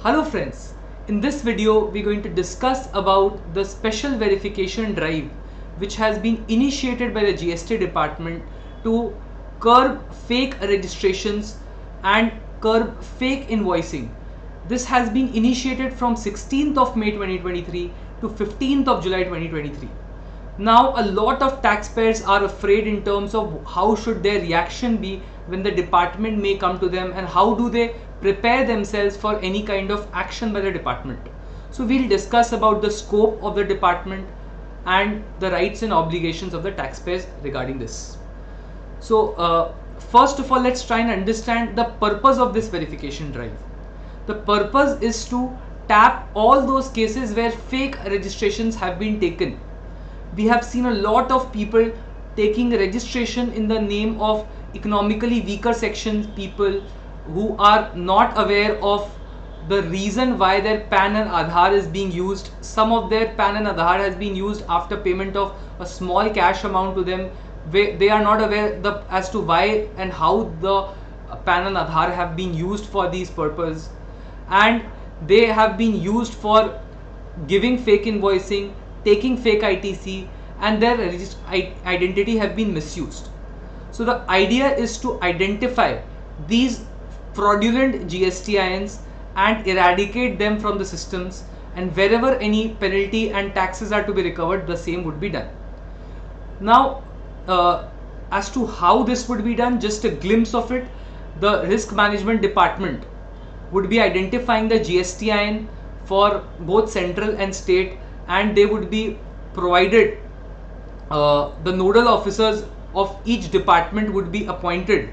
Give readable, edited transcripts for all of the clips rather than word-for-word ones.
Hello friends, in this video we're going to discuss about the special verification drive which has been initiated by the GST Department to curb fake registrations and curb fake invoicing. This has been initiated from 16th of May 2023 to 15th of July 2023. Now a lot of taxpayers are afraid in terms of how should their reaction be when the department may come to them, and how do they prepare themselves for any kind of action by the department. So we'll discuss about the scope of the department and the rights and obligations of the taxpayers regarding this. So first of all, let's try and understand the purpose of this verification drive. The purpose is to tap all those cases where fake registrations have been taken. We have seen a lot of people taking registration in the name of economically weaker section people who are not aware of the reason why their PAN and Aadhaar is being used. Some of their PAN and Aadhaar has been used after payment of a small cash amount to them. They are not aware as to why and how the PAN and Aadhaar have been used for these purposes, and they have been used for giving fake invoicing, taking fake ITC, and their identity have been misused. So the idea is to identify these fraudulent GSTINs and eradicate them from the systems, and wherever any penalty and taxes are to be recovered, the same would be done. Now as to how this would be done, just a glimpse of it. The risk management department would be identifying the GSTIN for both central and state, and they would be provided the nodal officers of each department would be appointed,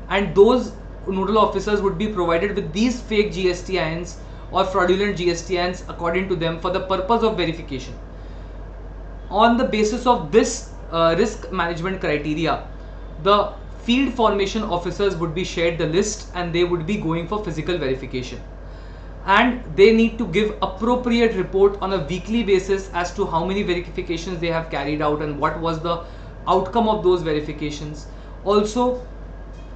and those nodal officers would be provided with these fake GSTINs or fraudulent GSTINs according to them for the purpose of verification. On the basis of this risk management criteria, the field formation officers would be shared the list, and they would be going for physical verification, and they need to give appropriate report on a weekly basis as to how many verifications they have carried out and what was the outcome of those verifications. Also,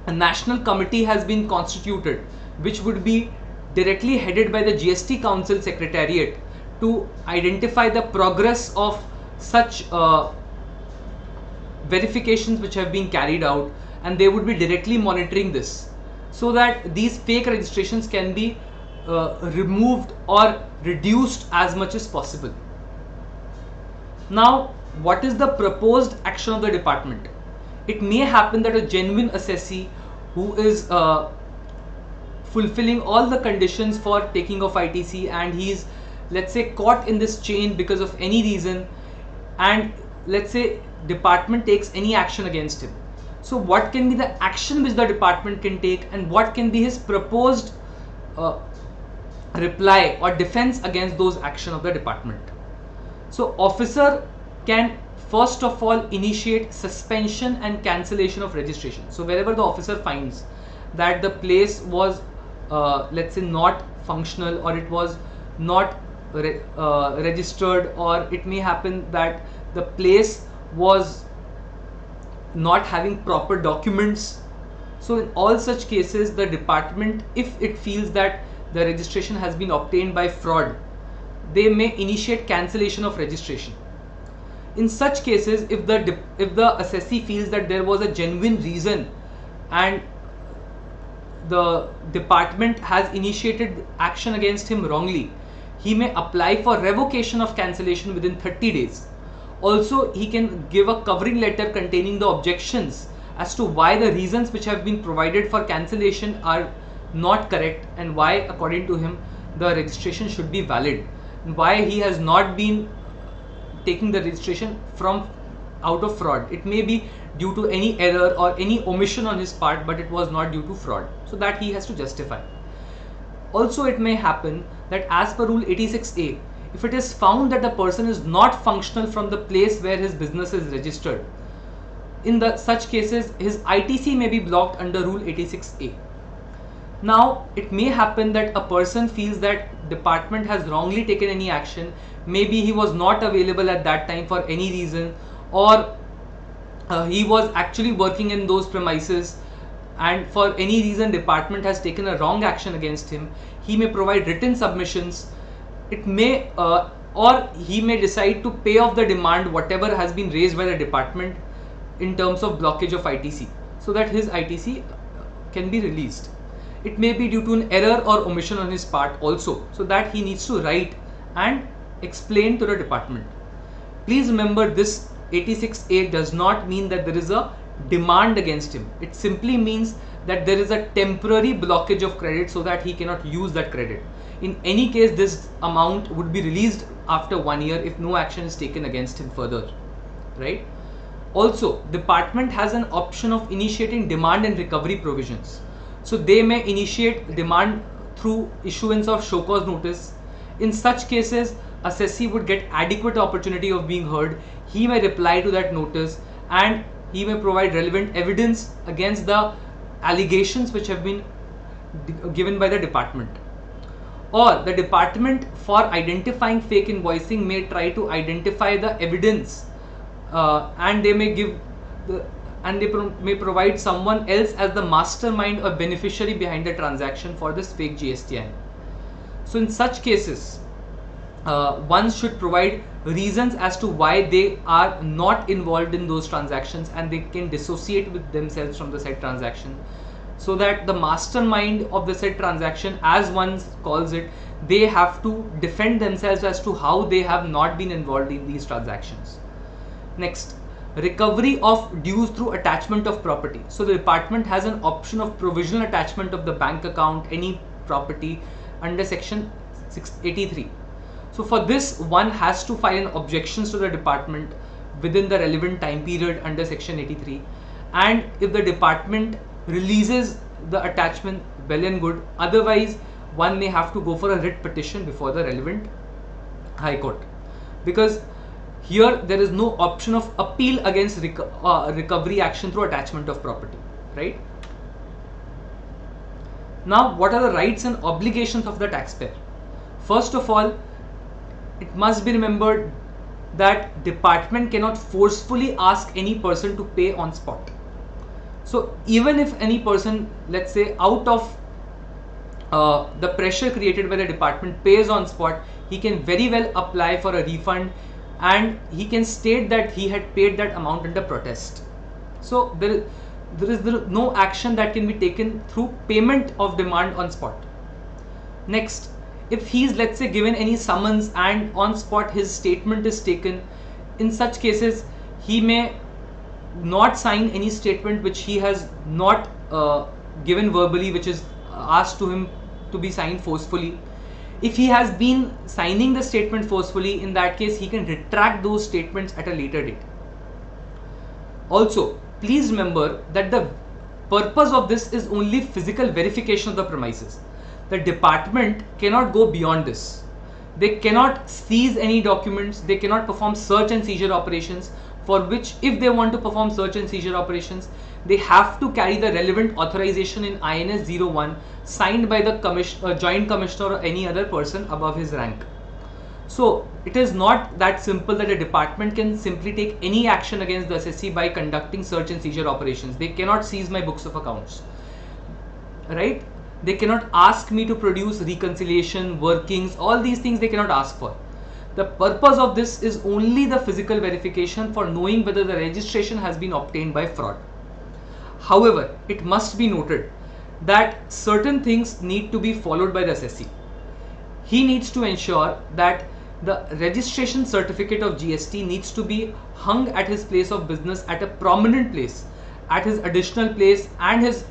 a national committee has been constituted which would be directly headed by the GST Council Secretariat to identify the progress of such verifications which have been carried out, and they would be directly monitoring this so that these fake registrations can be removed or reduced as much as possible. Now, what is the proposed action of the department? It may happen that a genuine assessee who is fulfilling all the conditions for taking of ITC, and he is, let's say, caught in this chain because of any reason, and let's say department takes any action against him. So what can be the action which the department can take, and what can be his proposed reply or defense against those action of the department? So officer can first of all initiate suspension and cancellation of registration. So wherever the officer finds that the place was let's say not functional, or it was not registered, or it may happen that the place was not having proper documents. So in all such cases, the department, if it feels that the registration has been obtained by fraud, they may initiate cancellation of registration. In such cases, if the assessee feels that there was a genuine reason and the department has initiated action against him wrongly, he may apply for revocation of cancellation within 30 days. Also, he can give a covering letter containing the objections as to why the reasons which have been provided for cancellation are not correct, and why according to him the registration should be valid, and why he has not been taking the registration from out of fraud. It may be due to any error or any omission on his part, but it was not due to fraud, so that he has to justify. Also, it may happen that as per rule 86A, if it is found that the person is not functional from the place where his business is registered, in such cases his ITC may be blocked under rule 86A. Now, it may happen that a person feels that department has wrongly taken any action. Maybe he was not available at that time for any reason, or he was actually working in those premises and for any reason department has taken a wrong action against him, he may provide written submissions. It may or he may decide to pay off the demand whatever has been raised by the department in terms of blockage of ITC, so that his ITC can be released. It may be due to an error or omission on his part also, so that he needs to write and explain to the department. Please remember, this 86A does not mean that there is a demand against him. It simply means that there is a temporary blockage of credit so that he cannot use that credit. In any case, this amount would be released after 1 year if no action is taken against him further, right? Also, department has an option of initiating demand and recovery provisions. So they may initiate demand through issuance of show cause notice. In such cases, assessee would get adequate opportunity of being heard. He may reply to that notice and he may provide relevant evidence against the allegations which have been given by the department. Or the department, for identifying fake invoicing, may try to identify the evidence and they may give the may provide someone else as the mastermind or beneficiary behind the transaction for this fake GSTN. So in such cases, one should provide reasons as to why they are not involved in those transactions and they can dissociate with themselves from the said transaction, so that the mastermind of the said transaction, as one calls it, they have to defend themselves as to how they have not been involved in these transactions. Next, recovery of dues through attachment of property. So the department has an option of provisional attachment of the bank account, any property, under section 683. So for this, one has to file an objections to the department within the relevant time period under section 83, and if the department releases the attachment, well and good. Otherwise, one may have to go for a writ petition before the relevant high court, because here there is no option of appeal against recovery action through attachment of property, right? Now, what are the rights and obligations of the taxpayer? First of all, it must be remembered that department cannot forcefully ask any person to pay on spot. So even if any person, let's say, out of the pressure created by the department, pays on spot, he can very well apply for a refund and he can state that he had paid that amount under protest. So there is no action that can be taken through payment of demand on spot. Next, if he is, let's say, given any summons and on spot his statement is taken, in such cases he may not sign any statement which he has not given verbally, which is asked to him to be signed forcefully. If he has been signing the statement forcefully, in that case he can retract those statements at a later date. Also, please remember that the purpose of this is only physical verification of the premises. The department cannot go beyond this. They cannot seize any documents, they cannot perform search and seizure operations, for which, if they want to perform search and seizure operations, they have to carry the relevant authorization in INS 01 signed by the joint commissioner or any other person above his rank. So it is not that simple that a department can simply take any action against the assessee by conducting search and seizure operations. They cannot seize my books of accounts, right? They cannot ask me to produce reconciliation, workings, all these things they cannot ask for. The purpose of this is only the physical verification for knowing whether the registration has been obtained by fraud. However, it must be noted that certain things need to be followed by the assessee. He needs to ensure that the registration certificate of GST needs to be hung at his place of business at a prominent place, at his additional place and his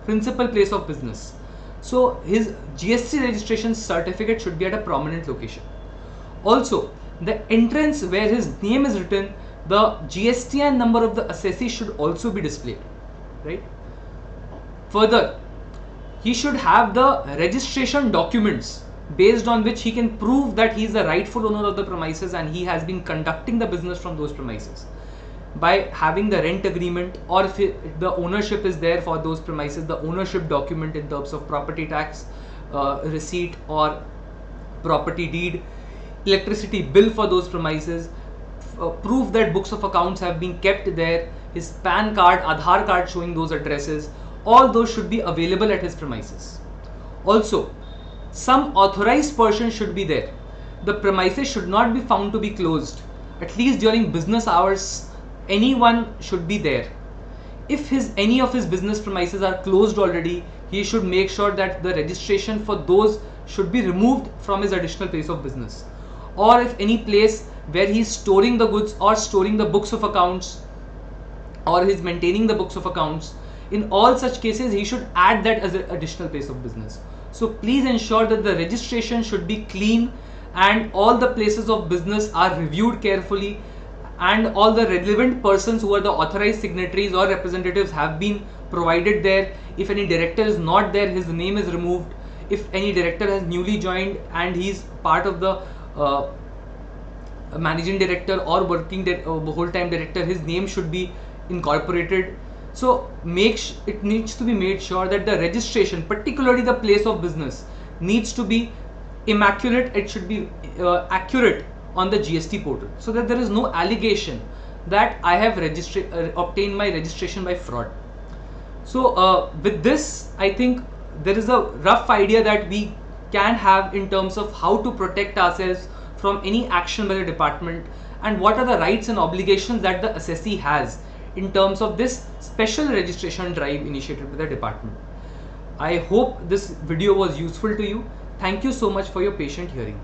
principal place of business. So his GST registration certificate should be at a prominent location. Also, the entrance where his name is written, the GSTN number of the assessee should also be displayed, right? Further, he should have the registration documents based on which he can prove that he is the rightful owner of the premises and he has been conducting the business from those premises by having the rent agreement, or if the ownership is there for those premises, the ownership document in terms of property tax receipt or property deed, electricity bill for those premises, proof that books of accounts have been kept there, his PAN card, Aadhaar card showing those addresses, all those should be available at his premises. Also, some authorized person should be there. The premises should not be found to be closed. At least during business hours, anyone should be there. If any of his business premises are closed already, he should make sure that the registration for those should be removed from his additional place of business. Or if any place where he is storing the goods or storing the books of accounts, or he is maintaining the books of accounts, in all such cases he should add that as an additional place of business. So please ensure that the registration should be clean and all the places of business are reviewed carefully, and all the relevant persons who are the authorized signatories or representatives have been provided there. If any director is not there, his name is removed. If any director has newly joined and he's part of the managing director or working whole-time director, his name should be incorporated. So it needs to be made sure that the registration, particularly the place of business, needs to be immaculate. It should be accurate on the GST portal, so that there is no allegation that I have obtained my registration by fraud. So with this, I think there is a rough idea that we can have in terms of how to protect ourselves from any action by the department, and what are the rights and obligations that the assessee has in terms of this special registration drive initiated by the department. I hope this video was useful to you. Thank you so much for your patient hearing.